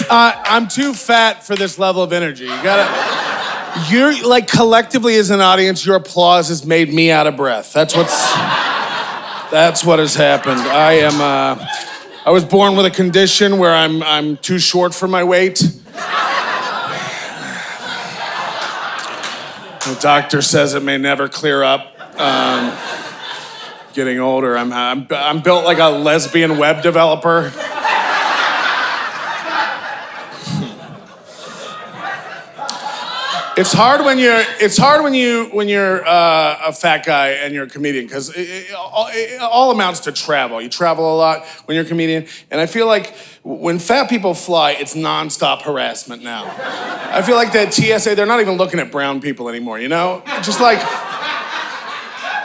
I'm too fat for this level of energy. You're like collectively as an audience, your applause has made me out of breath. That's what has happened. I was born with a condition where I'm too short for my weight. The doctor says it may never clear up. Getting older, I'm built like a lesbian web developer. It's hard when you're a fat guy and you're a comedian because it all amounts to travel. You travel a lot when you're a comedian, and I feel like when fat people fly, it's nonstop harassment now. I feel like that TSA, they're not even looking at brown people anymore, you know? Just like,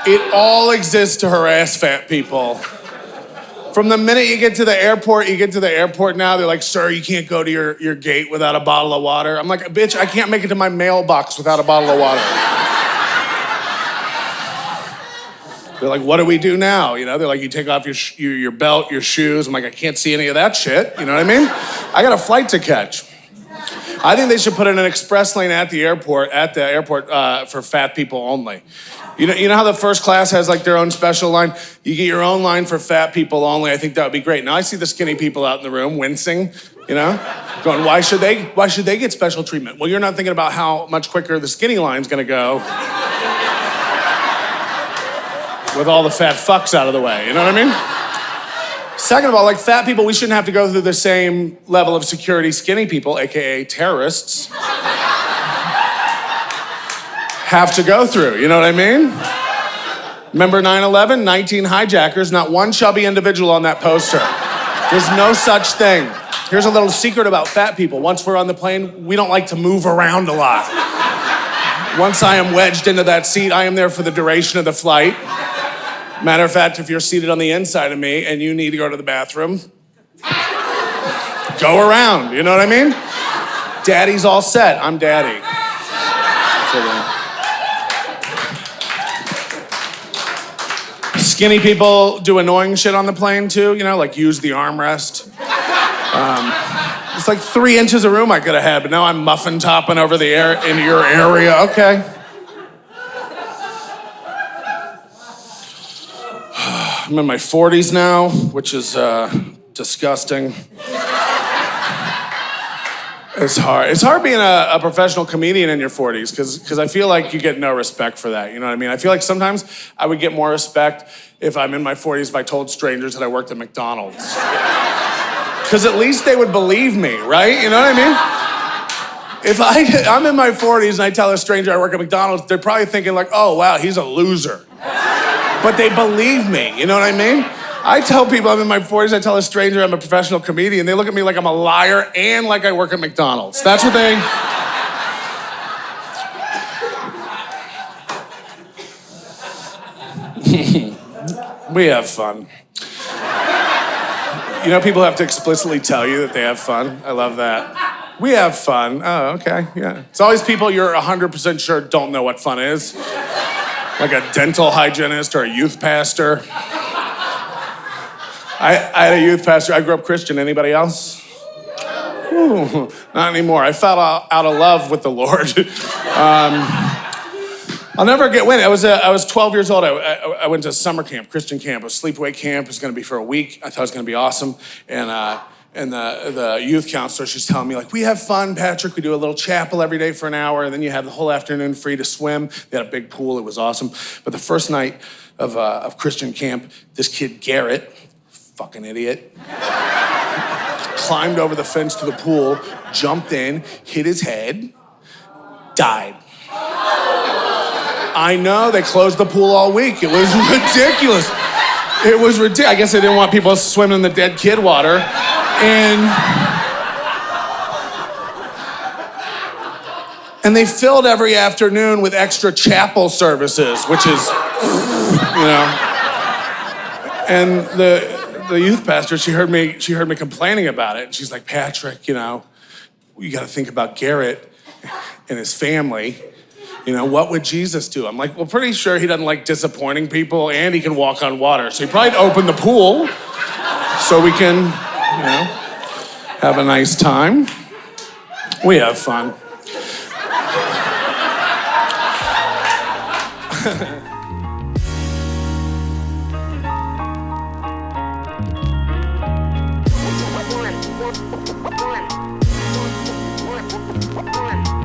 it all exists to harass fat people. From the minute you get to the airport now, they're like, sir, you can't go to your gate without a bottle of water. I'm like, bitch, I can't make it to my mailbox without a bottle of water. They're like, what do we do now? You know, they're like, you take off your belt, your shoes. I'm like, I can't see any of that shit. You know what I mean? I got a flight to catch. I think they should put in an express lane at the airport for fat people only. You know how the first class has like their own special line? You get your own line for fat people only. I think that would be great. Now I see the skinny people out in the room wincing, you know, going, why should they get special treatment? Well, you're not thinking about how much quicker the skinny line's gonna go with all the fat fucks out of the way, you know what I mean? Second of all, like fat people, we shouldn't have to go through the same level of security skinny people, AKA terrorists, have to go through, you know what I mean? Remember 9/11? 19 hijackers, not one chubby individual on that poster. There's no such thing. Here's a little secret about fat people. Once we're on the plane, we don't like to move around a lot. Once I am wedged into that seat, I am there for the duration of the flight. Matter of fact, if you're seated on the inside of me and you need to go to the bathroom, go around, you know what I mean? Daddy's all set, I'm daddy. Skinny people do annoying shit on the plane too, you know, like use the armrest. It's like 3 inches of room I could have had, but now I'm muffin topping over the air into your area, okay. I'm in my 40s now, which is disgusting. It's hard. It's hard being a professional comedian in your 40s because I feel like you get no respect for that. You know what I mean? I feel like sometimes I would get more respect if I'm in my 40s if I told strangers that I worked at McDonald's. Because at least they would believe me, right? You know what I mean? If I'm in my 40s and I tell a stranger I work at McDonald's, they're probably thinking like, oh, wow, he's a loser. But they believe me, you know what I mean? I tell people I'm in my 40s, I tell a stranger I'm a professional comedian, they look at me like I'm a liar and like I work at McDonald's. That's what they... We have fun. You know, people have to explicitly tell you that they have fun. I love that. We have fun. Oh, okay, yeah. It's always people you're 100% sure don't know what fun is. Like a dental hygienist or a youth pastor. I had a youth pastor. I grew up Christian. Anybody else? Ooh, not anymore. I fell out of love with the Lord. I'll never get when. I was 12 years old. I went to summer camp, Christian camp, a sleepaway camp. It was going to be for a week. I thought it was going to be awesome. And the youth counselor, she's telling me, like, we have fun, Patrick. We do a little chapel every day for an hour, and then you have the whole afternoon free to swim. They had a big pool. It was awesome. But the first night of Christian camp, this kid, Garrett, fucking idiot, climbed over the fence to the pool, jumped in, hit his head, died. I know, they closed the pool all week. It was ridiculous. It was ridiculous. I guess they didn't want people swimming in the dead kid water. And they filled every afternoon with extra chapel services, which is, you know. And the youth pastor, she heard me complaining about it. And she's like, Patrick, you know, you got to think about Garrett and his family. You know, what would Jesus do? I'm like, well, pretty sure he doesn't like disappointing people and he can walk on water. So he probably opened the pool so we can, you know. have a nice time. We have fun. One.